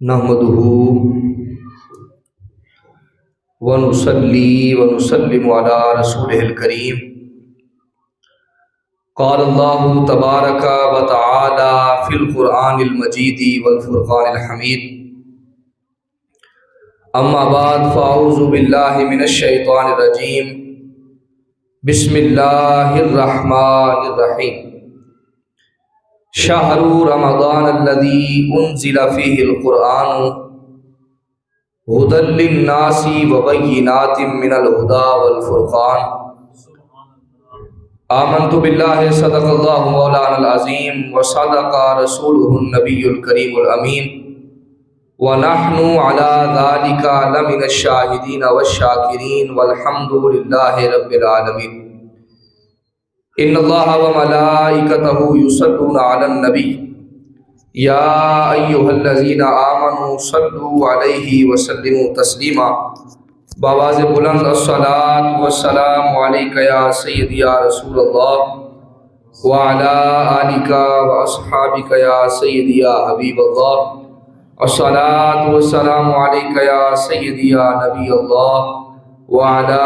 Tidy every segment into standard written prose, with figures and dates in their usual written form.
نحمده ونصلي ونسلم على رسوله الكريم. قال الله تبارك وتعالى في القرآن المجيد والفرقان الحميد. أما بعد فأعوذ بالله من الشيطان الرجيم. بسم الله الرحمن الرحيم. شهر رمضان الذي أنزل فيه القرآن هدى للناس وبينات من الهدى والفرقان. آمنت بالله صدق الله مولانا العظيم وصدق رسوله النبي الكريم الأمين ونحن على ذلك لمن الشاهدين والشاكرين والحمد لله رب العالمين. ان اللہ وملائکتہ یصلون علی النبی یا ایہا الذین آمنوا صلوا علیہ وسلموا تسلیما. بآواز بلند الصلاۃ والسلام علیک یا سیدی یا رسول اللہ وعلی آلک واصحابک یا سیدی یا حبیب اللہ. الصلاۃ والسلام علیک یا سیدی یا نبی اللہ وعلی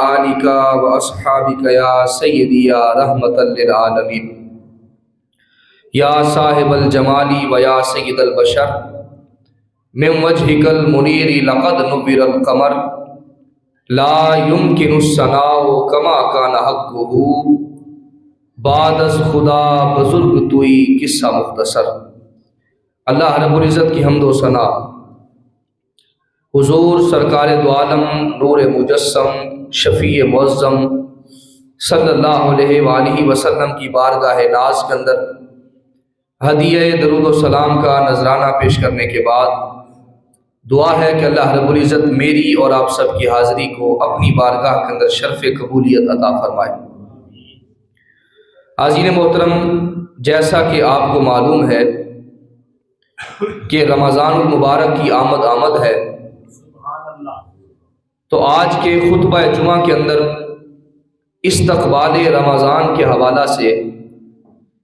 آلک واصحابک یا سیدی یا رحمۃ للعالمین. یا صاحب الجمال و یا سید البشر من وجهک المنیر لقد نور القمر لا يمکن الثناء کما کان حقہ بعد از خدا بزرگ توئی قصہ مختصر. اللہ رب العزت کی حمد و ثنا حضور سرکار دو عالم نور مجسم شفیع معظم صلی اللہ علیہ وآلہ وسلم کی بارگاہ ناز کے اندر ہدیہ درود و سلام کا نذرانہ پیش کرنے کے بعد دعا ہے کہ اللہ رب العزت میری اور آپ سب کی حاضری کو اپنی بارگاہ کے اندر شرف قبولیت عطا فرمائے. حاضرین محترم، جیسا کہ آپ کو معلوم ہے کہ رمضان المبارک کی آمد ہے، تو آج کے خطبہ جمعہ کے اندر استقبال رمضان کے حوالہ سے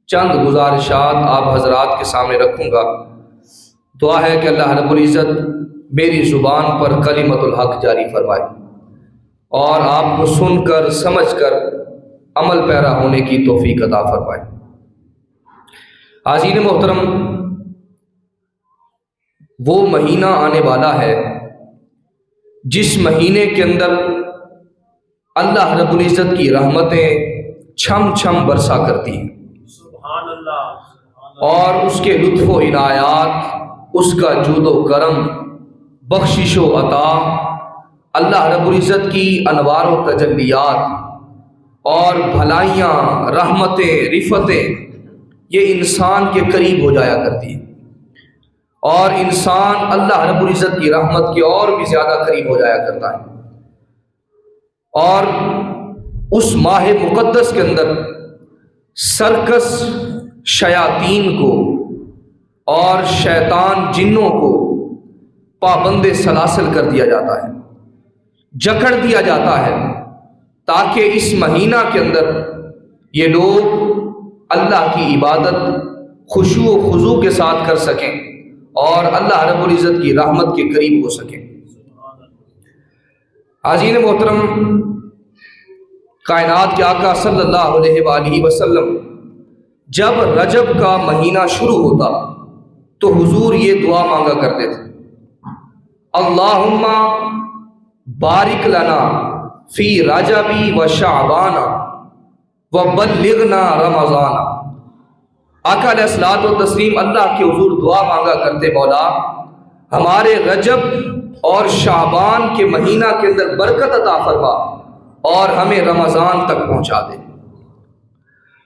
چند گزارشات آپ حضرات کے سامنے رکھوں گا. دعا ہے کہ اللہ رب العزت میری زبان پر کلمت الحق جاری فرمائے اور آپ کو سن کر سمجھ کر عمل پیرا ہونے کی توفیق عطا فرمائے. حاضرین محترم، وہ مہینہ آنے والا ہے جس مہینے کے اندر اللہ رب العزت کی رحمتیں چھم چھم برسا کرتی ہیں اور اس کے لطف و عنایات، اس کا جود و کرم، بخشش و عطا، اللہ رب العزت کی انوار و تجلیات اور بھلائیاں، رحمتیں، رفتیں یہ انسان کے قریب ہو جایا کرتی ہیں اور انسان اللہ رب العزت کی رحمت کے اور بھی زیادہ قریب ہو جایا کرتا ہے. اور اس ماہ مقدس کے اندر سرکس شیاطین کو اور شیطان جنوں کو پابند سلاسل کر دیا جاتا ہے، جکڑ دیا جاتا ہے، تاکہ اس مہینہ کے اندر یہ لوگ اللہ کی عبادت خشوع و خضوع کے ساتھ کر سکیں اور اللہ رب العزت کی رحمت کے قریب ہو سکیں. حاضرین محترم، کائنات کے آقا صلی اللہ علیہ وآلہ وسلم جب رجب کا مہینہ شروع ہوتا تو حضور یہ دعا مانگا کرتے تھے: اللہم بارک لنا فی رجب و شعبان و بلغنا رمضان. آقا علیہ الصلوۃ والتسلیم اللہ کے حضور دعا مانگا کرتے: مولا ہمارے رجب اور شعبان کے مہینہ کے اندر برکت عطا فرما اور ہمیں رمضان تک پہنچا دے.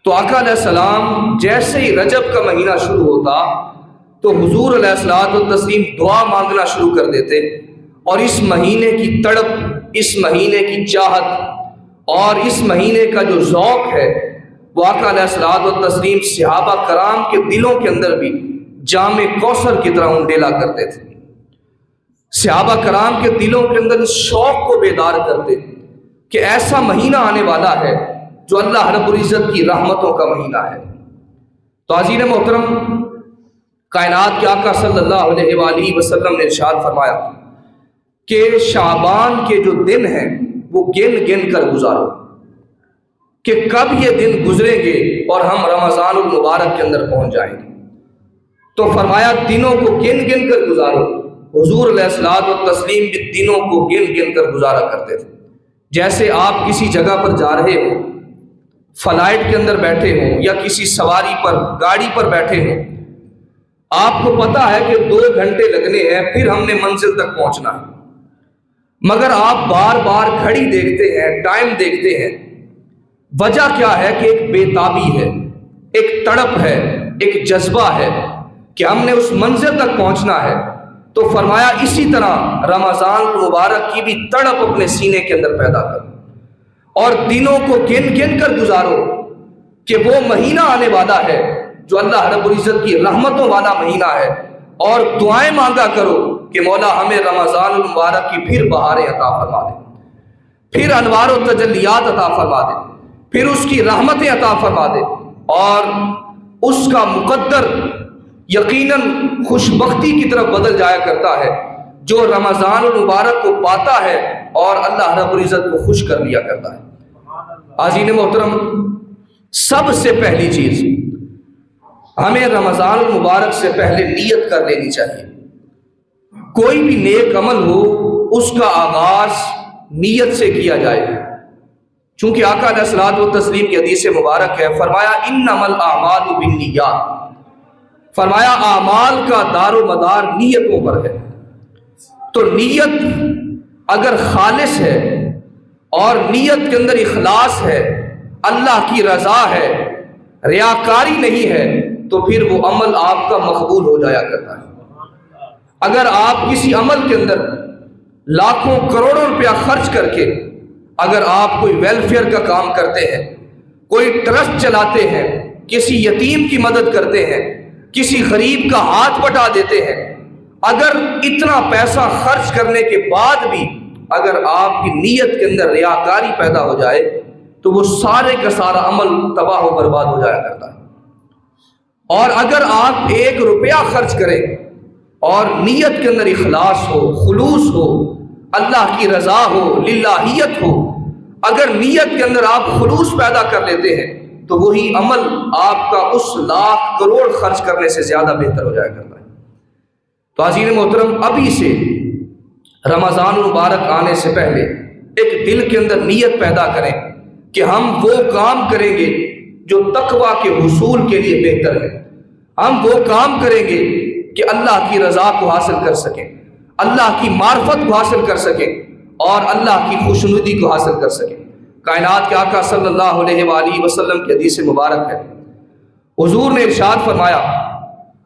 تو آقا علیہ السلام جیسے ہی رجب کا مہینہ شروع ہوتا تو حضور علیہ الصلوۃ والتسلیم دعا مانگنا شروع کر دیتے اور اس مہینے کی تڑپ، اس مہینے کی چاہت اور اس مہینے کا جو ذوق ہے وہ آقا علیہ الصلوۃ والتسلیم صحابہ کرام کے دلوں کے اندر بھی جام کوثر کی طرح انڈیلا کرتے تھے. صحابہ کرام کے دلوں کے اندر اس شوق کو بیدار کرتے کہ ایسا مہینہ آنے والا ہے جو اللہ رب العزت کی رحمتوں کا مہینہ ہے. تو عزیز محترم، کائنات کے آقا صلی اللہ علیہ وآلہ وسلم نے ارشاد فرمایا کہ شعبان کے جو دن ہیں وہ گن گن کر گزارو کہ کب یہ دن گزریں گے اور ہم رمضان المبارک کے اندر پہنچ جائیں گے۔ تو فرمایا دنوں کو گن گن کر گزارو۔ حضور علیہ الصلوۃ والتسلیم بھی دنوں کو گن گن کر گزارا کرتے تھے۔ جیسے آپ کسی جگہ پر جا رہے ہوں، فلائٹ کے اندر بیٹھے ہوں یا کسی سواری پر گاڑی پر بیٹھے ہوں، آپ کو پتا ہے کہ 2 گھنٹے لگنے ہیں، پھر ہم نے منزل تک پہنچنا ہے، مگر آپ بار بار گھڑی دیکھتے ہیں، ٹائم دیکھتے ہیں۔ وجہ کیا ہے کہ ایک بے تابی ہے، ایک تڑپ ہے، ایک جذبہ ہے کہ ہم نے اس منزل تک پہنچنا ہے۔ تو فرمایا اسی طرح رمضان المبارک کی بھی تڑپ اپنے سینے کے اندر پیدا کرو اور دنوں کو گن گن کر گزارو کہ وہ مہینہ آنے والا ہے جو اللہ رب العزت کی رحمتوں والا مہینہ ہے، اور دعائیں مانگا کرو کہ مولا ہمیں رمضان المبارک کی پھر بہاریں عطا فرما دے، پھر انوار و تجلیات عطا فرما دے، پھر اس کی رحمتیں عطا فرما دے، اور اس کا مقدر یقیناً خوش بختی کی طرف بدل جایا کرتا ہے جو رمضان المبارک کو پاتا ہے اور اللہ رب العزت کو خوش کر لیا کرتا ہے۔ عزیز محترم، سب سے پہلی چیز ہمیں رمضان المبارک سے پہلے نیت کر لینی چاہیے۔ کوئی بھی نیک عمل ہو اس کا آغاز نیت سے کیا جائے، چونکہ آقا علیہ الصلوۃ والتسلیم کی حدیث مبارک ہے، فرمایا انما الاعمال بالنیات، فرمایا اعمال کا دار و مدار نیتوں پر ہے۔ تو نیت اگر خالص ہے اور نیت کے اندر اخلاص ہے، اللہ کی رضا ہے، ریاکاری نہیں ہے، تو پھر وہ عمل آپ کا مقبول ہو جایا کرتا ہے۔ اگر آپ کسی عمل کے اندر لاکھوں کروڑوں روپیہ خرچ کر کے اگر آپ کوئی ویلفیئر کا کام کرتے ہیں، کوئی ٹرسٹ چلاتے ہیں، کسی یتیم کی مدد کرتے ہیں، کسی غریب کا ہاتھ بٹا دیتے ہیں، اگر اتنا پیسہ خرچ کرنے کے بعد بھی اگر آپ کی نیت کے اندر ریاکاری پیدا ہو جائے تو وہ سارے کا سارا عمل تباہ و برباد ہو جایا کرتا ہے۔ اور اگر آپ 1 روپیہ خرچ کریں اور نیت کے اندر اخلاص ہو، خلوص ہو، اللہ کی رضا ہو، للہیت ہو، اگر نیت کے اندر آپ خلوص پیدا کر لیتے ہیں تو وہی عمل آپ کا اس 1,00,000 کروڑ خرچ کرنے سے زیادہ بہتر ہو جایا کرتا ہے۔ تو عزیز محترم، ابھی سے رمضان المبارک آنے سے پہلے ایک دل کے اندر نیت پیدا کریں کہ ہم وہ کام کریں گے جو تقویٰ کے حصول کے لیے بہتر ہے، ہم وہ کام کریں گے کہ اللہ کی رضا کو حاصل کر سکیں، اللہ کی معرفت کو حاصل کر سکیں اور اللہ کی خوشنودی کو حاصل کر سکیں۔ کائنات کے آقا صلی اللہ علیہ وآلہ وسلم کی حدیث مبارک ہے، حضور نے ارشاد فرمایا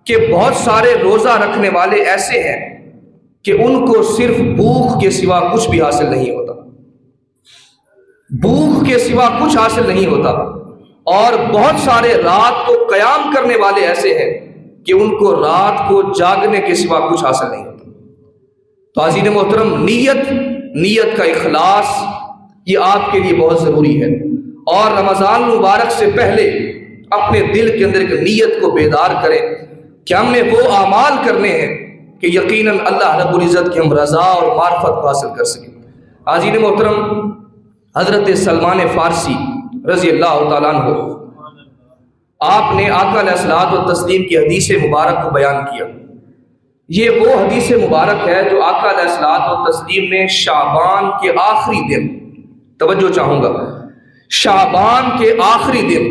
کہ بہت سارے روزہ رکھنے والے ایسے ہیں کہ ان کو صرف بھوک کے سوا کچھ بھی حاصل نہیں ہوتا، بھوک کے سوا کچھ حاصل نہیں ہوتا، اور بہت سارے رات کو قیام کرنے والے ایسے ہیں کہ ان کو رات کو جاگنے کے سوا کچھ حاصل نہیں ہوتا۔ تو عزیز محترم، نیت کا اخلاص یہ آپ کے لیے بہت ضروری ہے، اور رمضان المبارک سے پہلے اپنے دل کے اندر ایک نیت کو بیدار کریں کہ ہم نے وہ اعمال کرنے ہیں کہ یقیناً اللہ رب العزت کی ہم رضا اور معرفت کو حاصل کر سکیں۔ عزیز محترم، حضرت سلمان فارسی رضی اللہ تعالیٰ عنہ، آپ نے آقا علیہ الصلوۃ والتسلیم کی حدیث مبارک کو بیان کیا۔ یہ وہ حدیث مبارک ہے جو آقا علیہ الصلوۃ والتسلیم نے شعبان کے آخری دن، توجہ چاہوں گا، شعبان کے آخری دن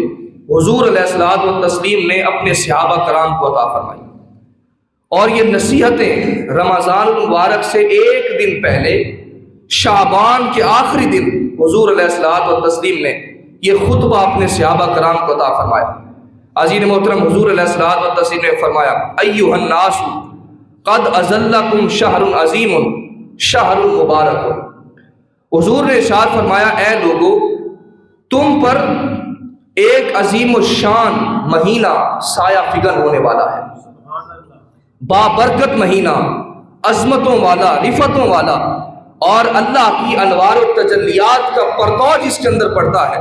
حضور علیہ الصلوۃ والتسلیم نے اپنے صحابہ کرام کو عطا فرمائی، اور یہ نصیحتیں رمضان المبارک سے 1 دن پہلے شعبان کے آخری دن حضور علیہ الصلوۃ والتسلیم نے یہ خطبہ اپنے صحابہ کرام کو عطا فرمایا۔ عزیز محترم، حضور علیہ الصلوۃ والتسلیم نے فرمایا ایھا الناس قد اظلکم شہر عظیم شہر مبارک۔ حضور نے ارشاد فرمایا، اے لوگو، تم پر ایک عظیم الشان مہینہ سایہ فگن ہونے والا ہے، بابرکت مہینہ، عظمتوں والا، رفتوں والا، اور اللہ کی انوار و تجلیات کا پرتو جس کے اندر پڑتا ہے،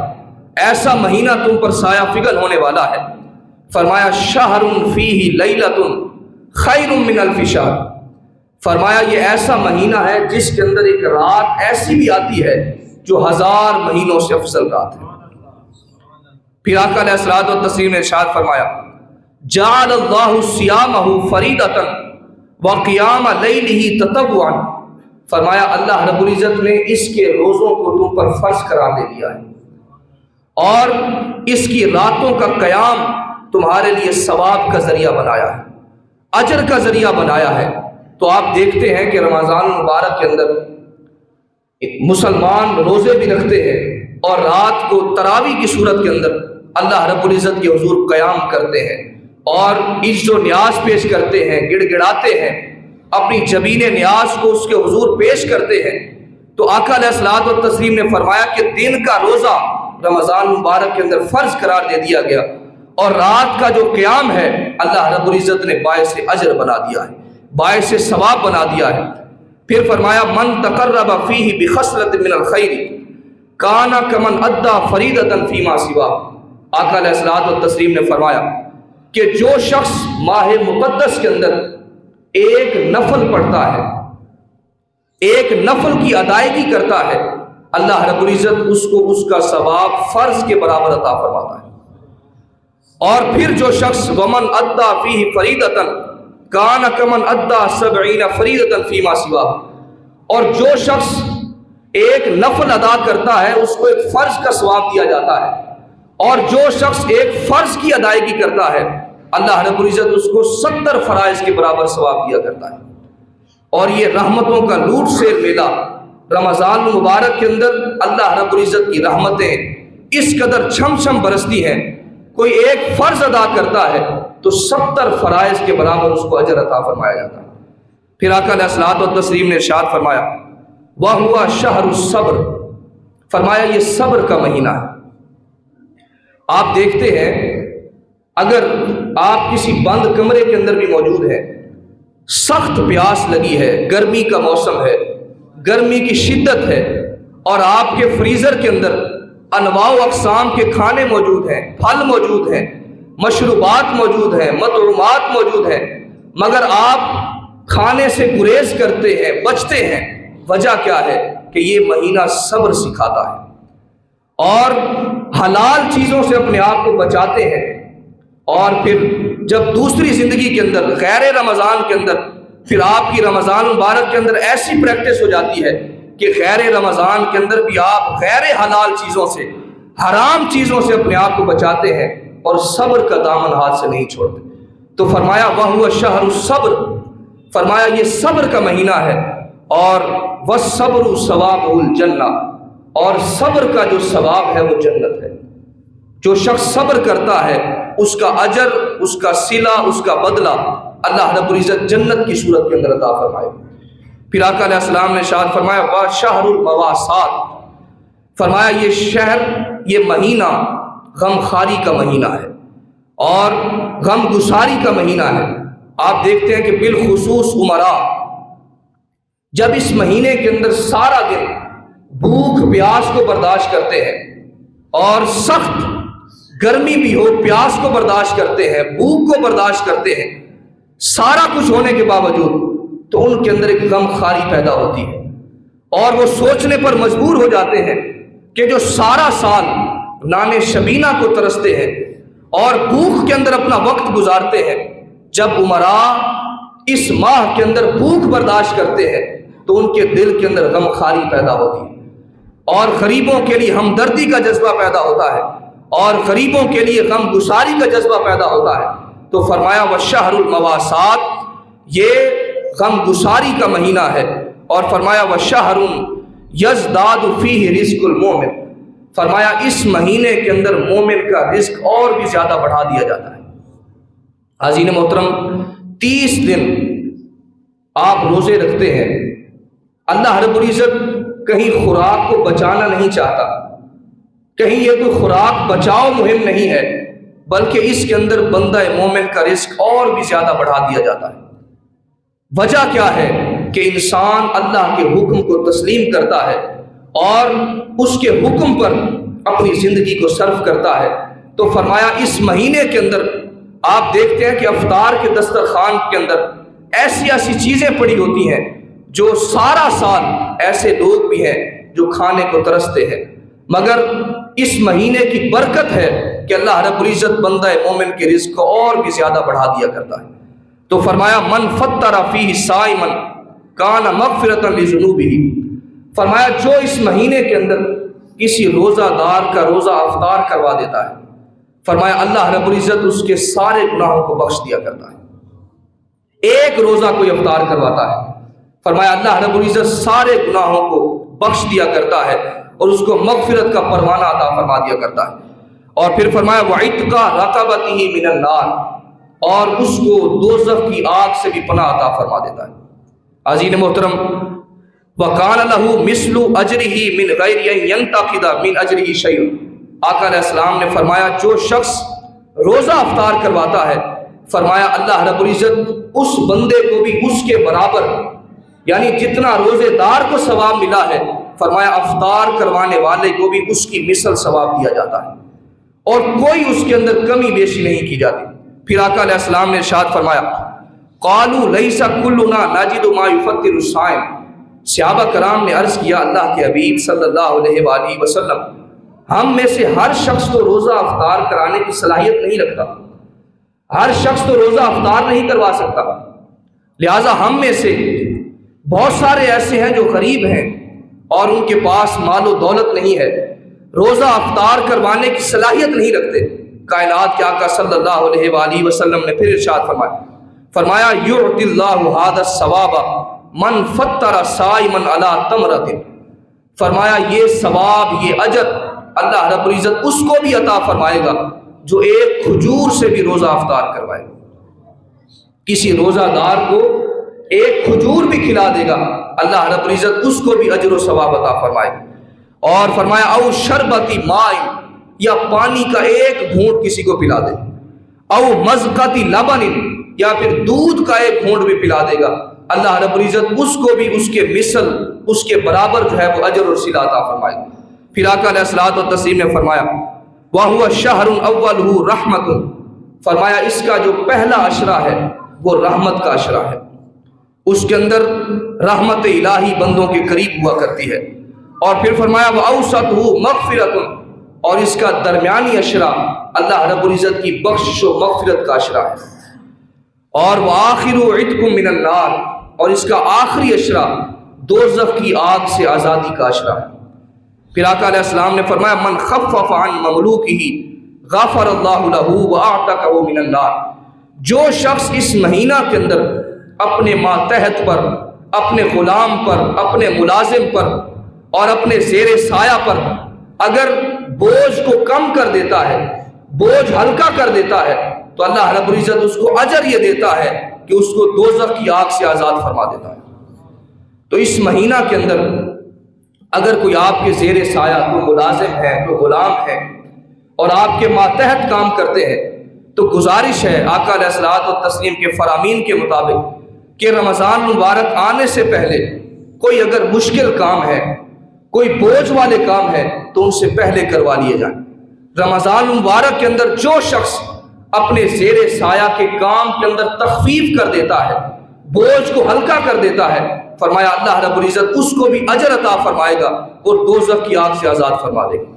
ایسا مہینہ تم پر سایہ فگن ہونے والا ہے۔ فرمایا شہر فیہ لیلۃ خیر من الف شہر، فرمایا یہ ایسا مہینہ ہے جس کے اندر ایک رات ایسی بھی آتی ہے جو 1000 مہینوں سے افضل رات ہے۔ پھر آقا علیہ الصلوۃ والتسلیم نے ارشاد فرمایا جعل اللہ صیامہ فریضۃ وقیام لیلہ تطوعا، فرمایا اللہ رب العزت نے اس کے روزوں کو تم پر فرض قرار دے دیا ہے اور اس کی راتوں کا قیام تمہارے لیے ثواب کا ذریعہ بنایا ہے، اجر کا ذریعہ بنایا ہے۔ تو آپ دیکھتے ہیں کہ رمضان المبارک کے اندر مسلمان روزے بھی رکھتے ہیں اور رات کو تراویح کی صورت کے اندر اللہ رب العزت کے حضور قیام کرتے ہیں اور عجز و نیاز پیش کرتے ہیں، گڑ گڑاتے ہیں، اپنی جبین نیاز کو اس کے حضور پیش کرتے ہیں۔ تو آقا علیہ الصلوۃ والتسلیم نے فرمایا کہ دن کا روزہ رمضان مبارک کے اندر فرض قرار دے دیا گیا اور رات کا جو قیام ہے اللہ رب العزت نے باعث اجر بنا دیا ہے، باعث ثواب بنا دیا ہے۔ پھر فرمایا من تقرب فیہ بخصلۃ من الخیر کان کمن ادی فریضۃ فیما سوا، آقا علیہ الصلوۃ والتسلیم نے فرمایا کہ جو شخص ماہ مقدس کے اندر ایک نفل پڑھتا ہے، ایک نفل کی ادائیگی کرتا ہے، اللہ رب العزت اس کو اس کا ثواب فرض کے برابر عطا فرماتا ہے۔ اور پھر جو شخص ومن ادی فیہ فریضۃ کان کمن ادی 70 فریضۃ فیما سوا، اور جو شخص ایک نفل ادا کرتا ہے اس کو ایک فرض کا ثواب دیا جاتا ہے، اور جو شخص ایک فرض کی ادائیگی کرتا ہے اللہ رب العزت اس کو 70 فرائض کے برابر ثواب دیا کرتا ہے۔ اور یہ رحمتوں کا لوٹ سیر میلہ رمضان المبارک کے اندر اللہ رب العزت کی رحمتیں اس قدر چھم چھم برستی ہیں، کوئی ایک فرض ادا کرتا ہے تو 70 فرائض کے برابر اس کو اجر عطا فرمایا جاتا ہے۔ پھر آقا علیہ الصلوۃ والتسلیم نے ارشاد فرمایا وَهُوَ شَهْرُ الصَّبْرِ، فرمایا یہ صبر کا مہینہ ہے۔ آپ دیکھتے ہیں اگر آپ کسی بند کمرے کے اندر بھی موجود ہیں، سخت پیاس لگی ہے، گرمی کا موسم ہے، گرمی کی شدت ہے، اور آپ کے فریزر کے اندر انواع و اقسام کے کھانے موجود ہیں، پھل موجود ہیں، مشروبات موجود ہیں، مطعومات موجود ہیں، مگر آپ کھانے سے گریز کرتے ہیں، بچتے ہیں، وجہ کیا ہے کہ یہ مہینہ صبر سکھاتا ہے اور حلال چیزوں سے اپنے آپ کو بچاتے ہیں۔ اور پھر جب دوسری زندگی کے اندر غیر رمضان کے اندر پھر آپ کی رمضان مبارک کے اندر ایسی پریکٹس ہو جاتی ہے کہ غیر رمضان کے اندر بھی آپ غیر حلال چیزوں سے، حرام چیزوں سے اپنے آپ کو بچاتے ہیں اور صبر کا دامن ہاتھ سے نہیں چھوڑتے۔ تو فرمایا وَهُوَ شَهْرُ الصَّبْرِ، فرمایا یہ صبر کا مہینہ ہے، اور وَالصَّبْرُ ثَوَابُهُ الْجَنَّةُ، اور صبر کا جو ثواب ہے وہ جنت ہے۔ جو شخص صبر کرتا ہے اس کا اجر، اس کا صلہ، اس کا بدلہ اللہ رب العزت جنت کی صورت کے اندر عطا فرمائے۔ پھر آقا علیہ السلام نے ارشاد فرمایا وَشَهْرُ الْمَوَاسَاتِ، فرمایا یہ شہر، یہ مہینہ غم خاری کا مہینہ ہے اور غم گساری کا مہینہ ہے۔ آپ دیکھتے ہیں کہ بالخصوص عمرا جب اس مہینے کے اندر سارا دن بھوک پیاس کو برداشت کرتے ہیں اور سخت گرمی بھی ہو پیاس کو برداشت کرتے ہیں، بھوک کو برداشت کرتے ہیں، سارا کچھ ہونے کے باوجود تو ان کے اندر ایک غم خاری پیدا ہوتی ہے اور وہ سوچنے پر مجبور ہو جاتے ہیں کہ جو سارا سال نان شبینہ کو ترستے ہیں اور بھوک کے اندر اپنا وقت گزارتے ہیں، جب عمرا اس ماہ کے اندر بھوک برداشت کرتے ہیں تو ان کے دل کے اندر غم خاری پیدا ہوتی ہے اور غریبوں کے لیے ہمدردی کا جذبہ پیدا ہوتا ہے اور غریبوں کے لیے غم گساری کا جذبہ پیدا ہوتا ہے۔ تو فرمایا وَالشَّهْرُ الْمَوَاسَاتِ، یہ غم گساری کا مہینہ ہے، اور فرمایا وَالشَّهْرُ يَزْدَادُ فِيهِ رِزْقُ الْمُؤْمِنِ، فرمایا اس مہینے کے اندر مومن کا رزق اور بھی زیادہ بڑھا دیا جاتا ہے۔ حاضرین محترم، 30 دن آپ روزے رکھتے ہیں، اللہ رب العزت کہیں خوراک کو بچانا نہیں چاہتا، کہیں یہ کوئی خوراک بچاؤ مہم نہیں ہے، بلکہ اس کے اندر بندہ مومن کا رزق اور بھی زیادہ بڑھا دیا جاتا ہے۔ وجہ کیا ہے کہ انسان اللہ کے حکم کو تسلیم کرتا ہے اور اس کے حکم پر اپنی زندگی کو صرف کرتا ہے۔ تو فرمایا اس مہینے کے اندر آپ دیکھتے ہیں کہ افطار کے دسترخوان کے اندر ایسی ایسی چیزیں پڑی ہوتی ہیں جو سارا سال ایسے لوگ بھی ہیں جو کھانے کو ترستے ہیں، مگر اس مہینے کی برکت ہے کہ اللہ رب العزت بندہ مومن کے رزق کو اور بھی زیادہ بڑھا دیا کرتا ہے۔ تو فرمایا من فطر فیہ صائما کان مغفرۃ لذنوبہ، فرمایا جو اس مہینے کے اندر کسی روزہ دار کا روزہ افطار کروا دیتا ہے، فرمایا اللہ رب العزت اس کے سارے گناہوں کو بخش دیا کرتا ہے۔ ایک روزہ کوئی افطار کرواتا ہے، فرمایا اللہ رب العزت سارے گناہوں کو بخش دیا کرتا ہے اور اس کو مغفرت کا پروانہ عطا فرما دیا کرتا ہے۔ اور پھر فرمایا وعتق رقبتہ من النار، اور اس کو دوزخ کی آگ سے بھی پناہ عطا فرما دیتا ہے۔ عزیز محترم، وَقَالَ لَهُ مِثْلُ أَجْرِهِ مِنْ غَيْرِ أَنْ يَنْتَقِدَ مِنْ أَجْرِهِ شَيْءٌ، آقا علیہ السلام نے فرمایا جو شخص روزہ افطار کرواتا ہے، فرمایا اللہ رب العزت اس بندے کو بھی اس کے برابر، یعنی جتنا روزے دار کو ثواب ملا ہے، فرمایا افطار کروانے والے کو بھی اس کی مثل ثواب دیا جاتا ہے اور کوئی اس کے اندر کمی بیشی نہیں کی جاتی۔ پھر آقا علیہ السلام نے ارشاد فرمایا قالوا لیس کلنا نجد ما یفطر الصائم، صحابہ کرام نے عرض کیا اللہ کے حبیب صلی اللہ علیہ وآلہ وسلم، ہم میں سے ہر شخص تو روزہ افطار کرانے کی صلاحیت نہیں رکھتا، ہر شخص تو روزہ افطار نہیں کروا سکتا، لہٰذا ہم میں سے بہت سارے ایسے ہیں جو غریب ہیں اور ان کے پاس مال و دولت نہیں ہے، روزہ افطار کروانے کی صلاحیت نہیں رکھتے۔ کائنات کے آقا صلی اللہ علیہ وآلہ وسلم نے پھر ارشاد فرمایا یعطی اللہ ھذا الثواب من فطر صائما علی تمرۃ، فرمایا یہ ثواب، یہ اجر اللہ رب العزت اس کو بھی عطا فرمائے گا جو ایک کھجور سے بھی روزہ افطار کروائے گا۔ کسی روزہ دار کو ایک کھجور بھی کھلا دے گا، اللہ رب العزت اس کو بھی اجر و ثواب عطا فرمائے گا۔ اور فرمایا او شربتی ماء، یا پانی کا ایک گھونٹ کسی کو پلا دے، او مزقتی لبن، یا پھر دودھ کا ایک گھونٹ بھی پلا دے گا، اللہ رب العزت اس کو بھی اس کے مثل، اس کے برابر جو ہے وہ اجر اور صلہ عطا فرمائے گا۔ پھر آقا علیہ الصلوۃ والتسلیم نے فرمایا وَهُوَ الشَّهْرُ أَوَّلُهُ رَحْمَةٌ، فرمایا اس کا جو پہلا عشرہ ہے وہ رحمت کا عشرہ ہے، اس کے اندر رحمت الہی بندوں کے قریب ہوا کرتی ہے۔ اور پھر فرمایا وَأَوْسَطُهُ مَغْفِرَةٌ، اور اس کا درمیانی عشرہ اللہ رب العزت کی بخشش و مغفرت کا عشرہ ہے۔ اور وَآخِرُ عِتْقٌ مِّنَ النَّارِ، اور اس کا آخری عشرہ دوزخ کی آگ سے آزادی کا عشرہ ہے۔ پھر آقا علیہ السلام نے فرمایا من خفف عن مملوکہ غفر اللہ لہ وَأَعْتَقَهُ مِنَ النَّارِ، جو شخص اس مہینہ کے اندر اپنے ماتحت پر، اپنے غلام پر، اپنے ملازم پر اور اپنے زیر سایہ پر اگر بوجھ کو کم کر دیتا ہے، بوجھ ہلکا کر دیتا ہے، تو اللہ رب العزت اس کو اجر یہ دیتا ہے کہ اس کو دوزخ کی آگ سے آزاد فرما دیتا ہے۔ تو اس مہینہ کے اندر اگر کوئی آپ کے زیر سایہ، کوئی ملازم ہے، کوئی غلام ہے اور آپ کے ماتحت کام کرتے ہیں، تو گزارش ہے آقا علیہ الصلوۃ والتسلیم کے فرامین کے مطابق کہ رمضان مبارک آنے سے پہلے کوئی اگر مشکل کام ہے، کوئی بوجھ والے کام ہے تو ان سے پہلے کروا لیے جائیں۔ رمضان مبارک کے اندر جو شخص اپنے زیر سایہ کے کام کے اندر تخفیف کر دیتا ہے، بوجھ کو ہلکا کر دیتا ہے، فرمایا اللہ رب العزت اس کو بھی اجر عطا فرمائے گا اور دوزخ کی آگ سے آزاد فرما دے گا۔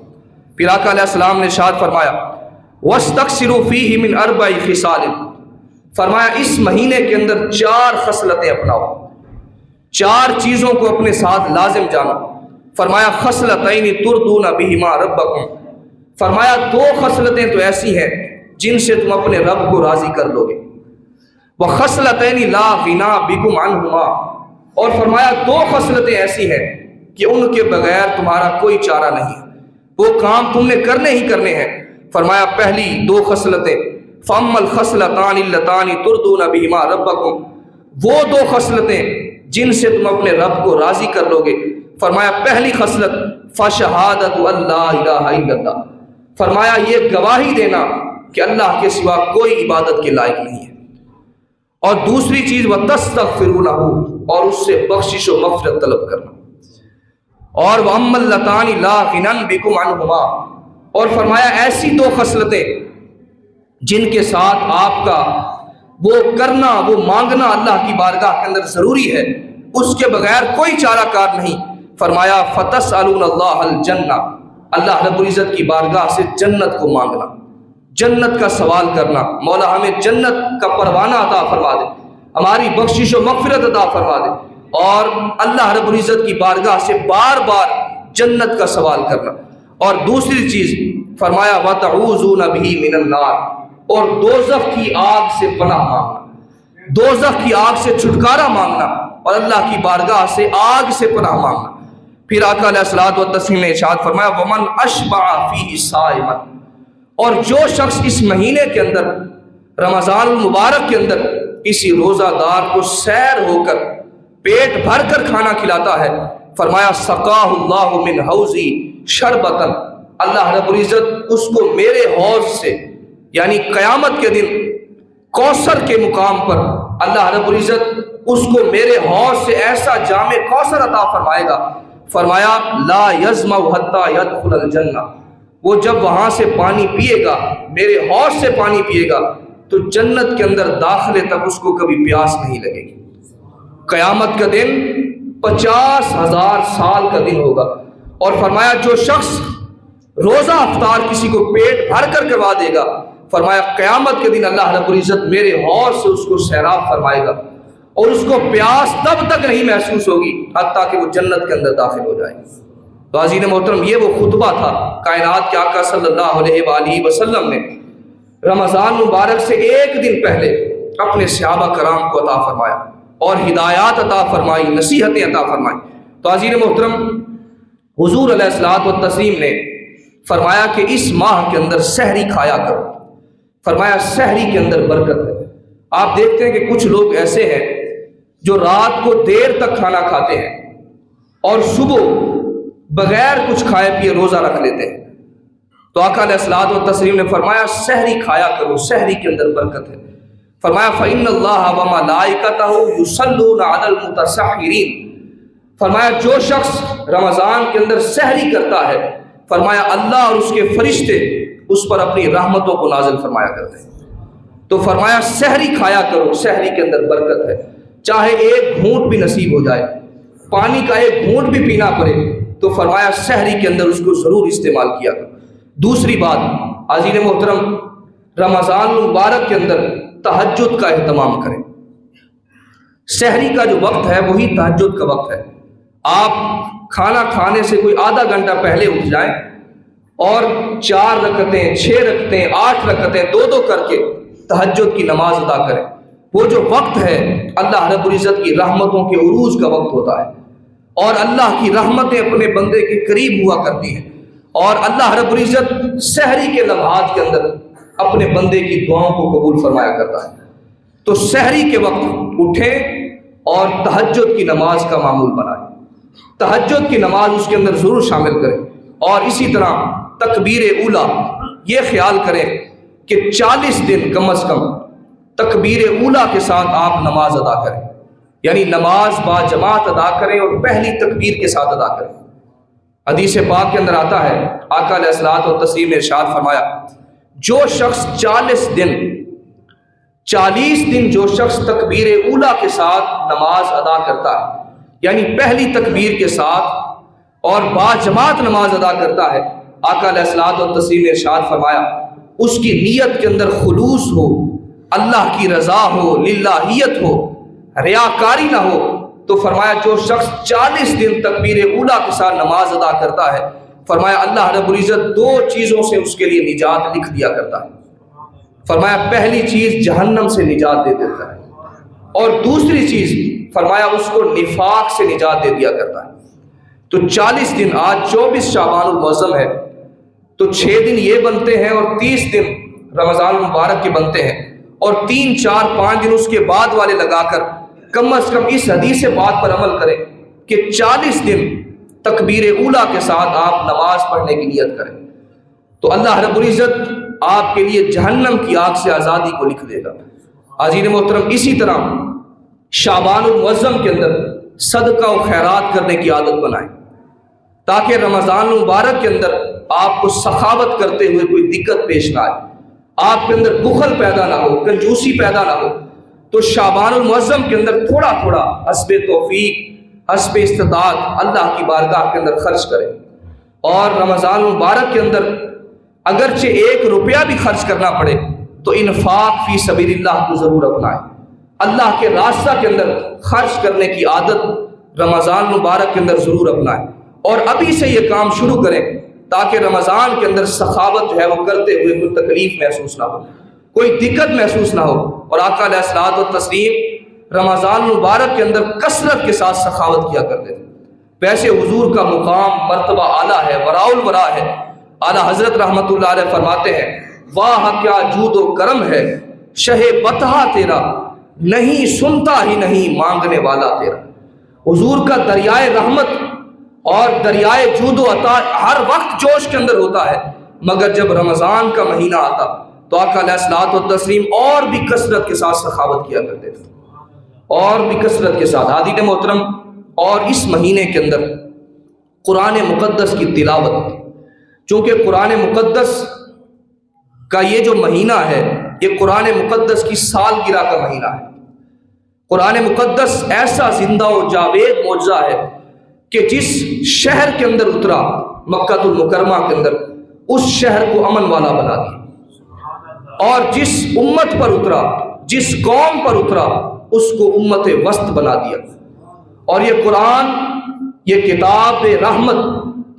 پھر آقا علیہ السلام نے ارشاد فرمایا وَاسْتَكْثِرُوا فِيهِ مِنْ أَرْبَعِ خِصَالٍ، فرمایا اس مہینے کے اندر 4 خصلتیں اپناؤ، 4 چیزوں کو اپنے ساتھ لازم جانا۔ فرمایا خصلتین ترضون بہما ربکم، فرمایا 2 خصلتیں تو ایسی ہیں جن سے تم اپنے رب کو راضی کر لو گے، وخصلتین لا غنی بکم عنہما، اور فرمایا 2 خصلتیں ایسی ہیں کہ ان کے بغیر تمہارا کوئی چارہ نہیں ہے، وہ کام تم نے کرنے ہی کرنے ہیں۔ فرمایا پہلی 2 خصلتیں فَأَمَّا الْخَصْلَتَانِ اللَّتَانِ تُرْضُونَ بِهِمَا رَبَّكُمْ، وہ 2 خصلتیں جن سے تم اپنے رب کو راضی کر لو گے۔ فرمایا پہلی خصلت فَشَهَادَةُ أَن لَا إِلَٰهَ إِلَّا اللَّهُ، فرمایا یہ گواہی دینا کہ اللہ کے سوا کوئی عبادت کے لائق نہیں ہے، اور دوسری چیز وَتَسْتَغْفِرُونَهُ، اور اس سے بخشش و مغفرت طلب کرنا، اور وَأَمَّا اللَّتَانِ لَا غِنًى بِكُمْ عَنْهُمَا، اور فرمایا ایسی 2 خصلتیں جن کے ساتھ آپ کا وہ کرنا، وہ مانگنا اللہ کی بارگاہ کے اندر ضروری ہے، اس کے بغیر کوئی چارہ کار نہیں۔ فرمایا فَتَسْأَلُونَ اللَّهَ الْجَنَّةَ، اللہ رب العزت کی بارگاہ سے جنت کو مانگنا، جنت کا سوال کرنا، مولا ہمیں جنت کا پروانہ عطا فرما دے، ہماری بخشش و مغفرت عطا فرما دے، اور اللہ رب العزت کی بارگاہ سے بار بار جنت کا سوال کرنا۔ اور دوسری چیز فرمایا وَتَعُوذُونَ بِهِ مِنَ النَّارِ، اور دوزخ کی آگ سے پناہ مانگنا، دوزخ کی آگ سے چھٹکارا مانگنا، اور اللہ کی بارگاہ سے آگ سے پناہ مانگنا۔ پھر آقا علیہ الصلوۃ والتسلیم نے ارشاد فرمایا وَمَنْ أَشْبَعَ فِيهِ صَائِمًا، اور جو شخص اس مہینے کے اندر، رمضان المبارک کے اندر، کسی روزہ دار کو سیر ہو کر پیٹ بھر کر کھانا کھلاتا ہے، فرمایا سقاہ اللہ من حوضی شربتن، اللہ رب العزت اس کو میرے حوض سے، یعنی قیامت کے دن کوثر کے مقام پر اللہ رب العزت اس کو میرے حوض سے ایسا جام کوثر عطا فرمائے گا، فرمایا لا یظمأ حتی یدخل الجنہ، وہ جب وہاں سے پانی پیے گا، میرے حوض سے پانی پیے گا، تو جنت کے اندر داخلے تک اس کو کبھی پیاس نہیں لگے گی۔ قیامت کا دن 50,000 سال کا دن ہوگا، اور فرمایا جو شخص روزہ افطار کسی کو پیٹ بھر کر کروا دے گا، فرمایا قیامت کے دن اللہ رب العزت میرے حوض سے اس کو سیراب فرمائے گا، اور اس کو پیاس تب تک نہیں محسوس ہوگی حتیٰ کہ وہ جنت کے اندر داخل ہو جائے۔ تو عزیز محترم، یہ وہ خطبہ تھا کائنات کے آقا صلی اللہ علیہ وآلہ وسلم نے رمضان مبارک سے ایک دن پہلے اپنے صحابہ کرام کو عطا فرمایا، اور ہدایات عطا فرمائی، نصیحتیں عطا فرمائی۔ تو عزیز محترم، حضور علیہ الصلوۃ والتسلیم نے فرمایا کہ اس ماہ کے اندر سحری کھایا کرو، فرمایا سحری کے اندر برکت ہے۔ آپ دیکھتے ہیں کہ کچھ لوگ ایسے ہیں جو رات کو دیر تک کھانا کھاتے ہیں اور صبح بغیر کچھ کھائے پیے روزہ رکھ لیتے ہیں۔ تو آقا علیہ الصلوۃ والتسلیم نے فرمایا سحری کھایا کرو، سحری کے اندر برکت ہے۔ فرمایا فإن اللہ وملائکتہ یصلون علی المتسحرین، فرمایا جو شخص رمضان کے اندر سحری کرتا ہے، فرمایا اللہ اور اس کے فرشتے اس پر اپنی رحمتوں کو نازل فرمایا کرتے ہیں۔ تو فرمایا سحری کھایا کرو، سحری کے اندر برکت ہے، چاہے ایک گھونٹ بھی نصیب ہو جائے، پانی کا ایک گھونٹ بھی پینا پڑے، تو فرمایا سحری کے اندر اس کو ضرور استعمال کیا کرو۔ دوسری بات عزیز محترم، رمضان المبارک کے اندر تہجد کا اہتمام کریں۔ سحری کا جو وقت ہے وہی تہجد کا وقت ہے۔ آپ کھانا کھانے سے کوئی آدھا گھنٹہ پہلے اٹھ جائیں اور 4 رکعتیں، 6 رکعتیں، 8 رکعتیں، 2 کر کے تہجد کی نماز ادا کریں۔ وہ جو وقت ہے اللہ رب العزت کی رحمتوں کے عروج کا وقت ہوتا ہے، اور اللہ کی رحمتیں اپنے بندے کے قریب ہوا کرتی ہیں، اور اللہ رب العزت سحری کے لمحات کے اندر اپنے بندے کی دعاؤں کو قبول فرمایا کرتا ہے۔ تو سحری کے وقت اٹھیں اور تہجد کی نماز کا معمول بنائیں، تہجد کی نماز اس کے اندر ضرور شامل کریں۔ اور اسی طرح تکبیر اولیٰ، یہ خیال کریں کہ 40 دن کم از کم تکبیر اولیٰ کے ساتھ آپ نماز ادا کریں، یعنی نماز با جماعت ادا کریں اور پہلی تکبیر کے ساتھ ادا کریں۔ حدیث پاک کے اندر آتا ہے، آقا علیہ الصلوۃ والتسلیم نے ارشاد فرمایا جو شخص 40 دن جو شخص تکبیر اولیٰ کے ساتھ نماز ادا کرتا ہے، یعنی پہلی تکبیر کے ساتھ اور با جماعت نماز ادا کرتا ہے، آقا علیہ الصلوۃ والتسلیم نے ارشاد فرمایا اس کی نیت کے اندر خلوص ہو، اللہ کی رضا ہو، للہیت ہو، ریاکاری نہ ہو، تو فرمایا جو شخص 40 دن تکبیر اولیٰ کے ساتھ نماز ادا کرتا ہے، فرمایا اللہ رب العزت 2 چیزوں سے اس کے لیے نجات لکھ دیا کرتا ہے۔ فرمایا پہلی چیز جہنم سے نجات دے دیتا ہے، اور دوسری چیز فرمایا اس کو نفاق سے نجات دے دیا کرتا ہے۔ تو 40 دن، آج 24 شعبان المعظم ہے، تو 6 دن یہ بنتے ہیں اور 30 دن رمضان المبارک کے بنتے ہیں، اور 3، 4، 5 دن اس کے بعد والے لگا کر کم از کم اس حدیث بات پر عمل کریں کہ 40 دن تکبیر اولیٰ کے ساتھ آپ نماز پڑھنے کی نیت کریں، تو اللہ رب العزت آپ کے لیے جہنم کی آگ سے آزادی کو لکھ دے گا۔ عزیز محترم، اسی طرح شعبان المعظم کے اندر صدقہ و خیرات کرنے کی عادت بنائیں، تاکہ رمضان المبارک کے اندر آپ کو سخاوت کرتے ہوئے کوئی دقت پیش نہ آئے۔ آپ کے اندر بخل پیدا نہ ہو، کنجوسی پیدا نہ ہو، تو شعبان المعظم کے اندر تھوڑا تھوڑا حسب توفیق، حسب استطاعت اللہ کی بارگاہ کے اندر خرچ کریں۔ اور رمضان المبارک کے اندر اگرچہ 1 روپیہ بھی خرچ کرنا پڑے تو انفاق فی سبیل اللہ کو ضرور اپنائیں۔ اللہ کے راستہ کے اندر خرچ کرنے کی عادت رمضان المبارک کے اندر ضرور اپنائیں، اور ابھی سے یہ کام شروع کریں تاکہ رمضان کے اندر سخاوت جو ہے وہ کرتے ہوئے کوئی تکلیف محسوس نہ ہو، کوئی دقت محسوس نہ ہو۔ اور آقا علیہ الصلوۃ والتسلیم رمضان المبارک کے اندر کثرت کے ساتھ سخاوت کیا کرتے تھے۔ ویسے حضور کا مقام مرتبہ اعلیٰ ہے، وراء الورا ہے۔ اعلیٰ حضرت رحمۃ اللہ علیہ فرماتے ہیں، واہ کیا جود و کرم ہے شہ بطحہ تیرا، نہیں سنتا ہی نہیں مانگنے والا تیرا۔ حضور کا دریائے رحمت اور دریائے جود و عطا ہر وقت جوش کے اندر ہوتا ہے، مگر جب رمضان کا مہینہ آتا تو آقا علیہ الصلوۃ والتسلیم اور بھی کثرت کے ساتھ سخاوت کیا کرتے تھے، اور بھی کثرت کے ساتھ۔ حاضرین محترم، اور اس مہینے کے اندر قرآن مقدس کی تلاوت، چونکہ قرآن مقدس کا یہ جو مہینہ ہے یہ قرآن مقدس کی سالگرہ کا مہینہ ہے۔ قرآن مقدس ایسا زندہ و جاوید معجزہ ہے کہ جس شہر کے اندر اترا، مکہ المکرمہ کے اندر، اس شہر کو امن والا بنا دیا، اور جس امت پر اترا، جس قوم پر اترا، اس کو امت وسط بنا دیا۔ اور یہ قرآن، یہ کتاب رحمت،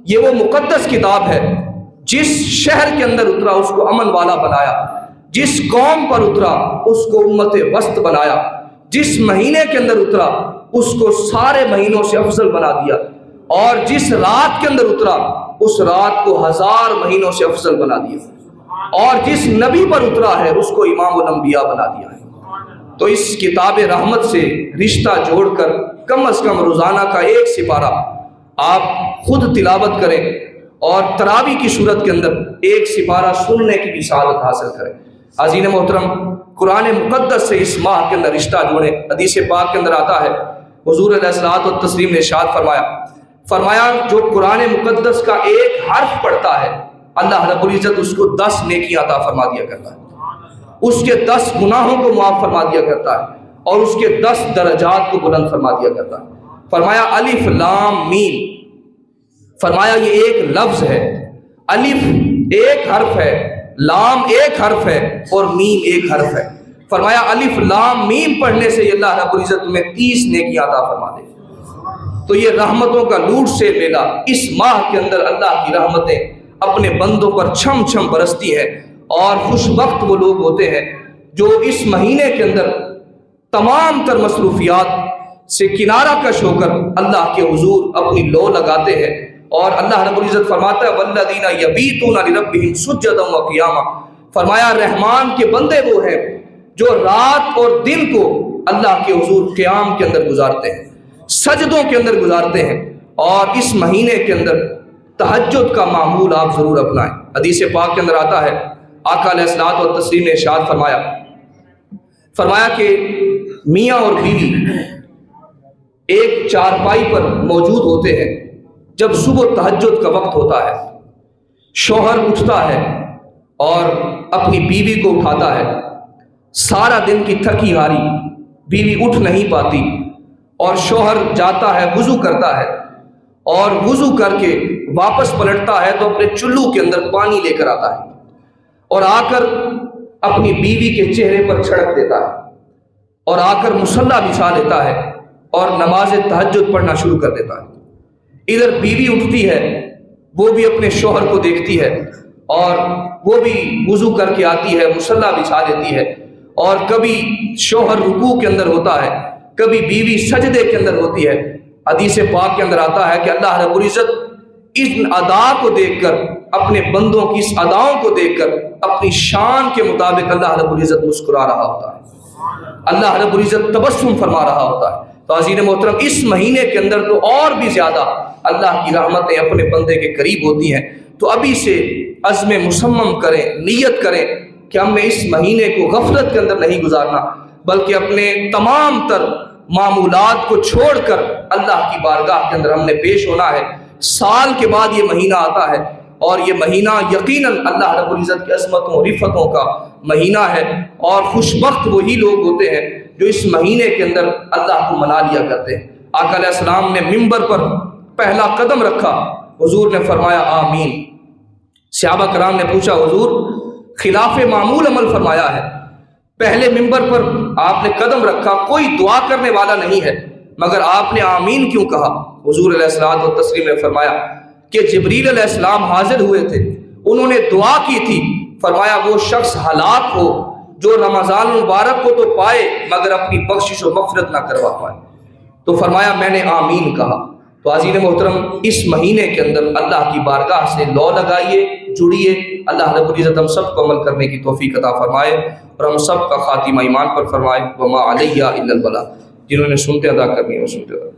یہ وہ مقدس کتاب ہے جس شہر کے اندر اترا اس کو امن والا بنایا، جس قوم پر اترا اس کو امت وسط بنایا، جس مہینے کے اندر اترا اس کو سارے مہینوں سے افضل بنا دیا، اور جس رات کے اندر اترا اس رات کو 1000 مہینوں سے افضل بنا دیا، اور جس نبی پر اترا ہے اس کو امام الانبیاء بنا دیا ہے۔ تو اس کتاب رحمت سے رشتہ جوڑ کر کم از کم روزانہ کا 1 سپارہ آپ خود تلاوت کریں، اور تراویح کی صورت کے اندر 1 سپارہ سننے کی بھی سعادت حاصل کریں۔ عزیز محترم، قرآن مقدس سے اس ماہ کے اندر رشتہ جوڑیں۔ حدیث پاک کے اندر آتا ہے، حضور علیہ الصلوۃ والتسلیم نے ارشاد فرمایا جو قرآن مقدس کا 1 حرف پڑھتا ہے اللہ رب العزت اس کو 10 نیکیاں عطا فرما دیا کرتا ہے، اس کے 10 گناہوں کو معاف فرما دیا کرتا ہے، اور اس کے 10 درجات کو بلند فرما دیا کرتا ہے۔ فرمایا الف لام میم، فرمایا یہ 1 لفظ ہے، الف 1 حرف ہے، لام 1 حرف ہے، اور میم 1 حرف ہے۔ فرمایا الف لام میم پڑھنے سے اللہ رب العزت تمہیں 30 نیکیاں عطا فرما دے۔ تو یہ رحمتوں کا لوٹ سے میلہ، اس ماہ کے اندر اللہ کی رحمتیں اپنے بندوں پر چھم چھم برستی ہیں، اور خوش بخت وہ لوگ ہوتے ہیں جو اس مہینے کے اندر تمام تر مصروفیات سے کنارہ کش ہو کر اللہ کے حضور اپنی لو لگاتے ہیں۔ اور اللہ رب العزت فرماتا ہے والذین یبیتون لربہم سجدا وقیاما، فرمایا رحمان کے بندے وہ ہیں جو رات اور دن کو اللہ کے حضور قیام کے اندر گزارتے ہیں، سجدوں کے اندر گزارتے ہیں، اور اس مہینے کے اندر تہجد کا معمول آپ ضرور اپنائیں۔ حدیث پاک کے اندر آتا ہے، آقا علیہ الصلوۃ والتسلیم نے ارشاد فرمایا کہ میاں اور بیوی ایک چارپائی پر موجود ہوتے ہیں، جب صبح تہجد کا وقت ہوتا ہے شوہر اٹھتا ہے اور اپنی بیوی کو اٹھاتا ہے، سارا دن کی تھکی ہاری بیوی اٹھ نہیں پاتی، اور شوہر جاتا ہے وضو کرتا ہے، اور وضو کر کے واپس پلٹتا ہے تو اپنے چلو کے اندر پانی لے کر آتا ہے، اور آ کر اپنی بیوی کے چہرے پر چھڑک دیتا ہے، اور آ کر مصلی بچھا لیتا ہے اور نماز تہجد پڑھنا شروع کر دیتا ہے۔ ادھر بیوی اٹھتی ہے، وہ بھی اپنے شوہر کو دیکھتی ہے، اور وہ بھی وضو کر کے آتی ہے، مصلی بچھا دیتی ہے، اور کبھی شوہر رکوع کے اندر ہوتا ہے، کبھی بیوی سجدے کے اندر ہوتی ہے۔ حدیث پاک کے اندر آتا ہے کہ اللہ رب العزت ان ادا کو دیکھ کر، اپنے بندوں کی اس اداؤں کو دیکھ کر اپنی شان کے مطابق اللہ رب العزت مسکرا رہا ہوتا ہے، اللہ رب العزت تبسم فرما رہا ہوتا ہے۔ تو عزیز محترم، اس مہینے کے اندر تو اور بھی زیادہ اللہ کی رحمتیں اپنے بندے کے قریب ہوتی ہیں۔ تو ابھی سے عزم مصمم کریں، نیت کریں کہ ہم نے اس مہینے کو غفلت کے اندر نہیں گزارنا، بلکہ اپنے تمام تر معمولات کو چھوڑ کر اللہ کی بارگاہ کے اندر ہم نے پیش ہونا ہے۔ سال کے بعد یہ مہینہ آتا ہے، اور یہ مہینہ یقیناً اللہ رب العزت کی عظمتوں رفتوں کا مہینہ ہے، اور خوش بخت وہی لوگ ہوتے ہیں جو اس مہینے کے اندر اللہ کو منا لیا کرتے ہیں۔ آقا علیہ السلام نے منبر پر پہلا قدم رکھا، حضور نے فرمایا آمین۔ صحابہ کرام نے پوچھا حضور خلاف معمول عمل فرمایا ہے، پہلے منبر پر آپ نے قدم رکھا، کوئی دعا کرنے والا نہیں ہے، مگر آپ نے آمین کیوں کہا؟ حضور علیہ الصلوۃ والتسلیم نے فرمایا کہ جبریل علیہ السلام حاضر ہوئے تھے، انہوں نے دعا کی تھی، فرمایا وہ شخص ہلاک ہو جو رمضان المبارک کو تو پائے مگر اپنی بخشش و مغفرت نہ کروا پائے۔ تو فرمایا میں نے آمین کہا۔ تو عزیز محترم اس مہینے کے اندر اللہ کی بارگاہ سے لو لگائیے، جڑیے، اللہ رب العزت ہم سب کو عمل کرنے کی توفیق عطا فرمائے اور ہم سب کا خاتمہ ایمان پر فرمائے۔ وما علیہ الا البلاغ، جنہوں نے سنتے ادا کرنی ہے وہ سنتے ادا۔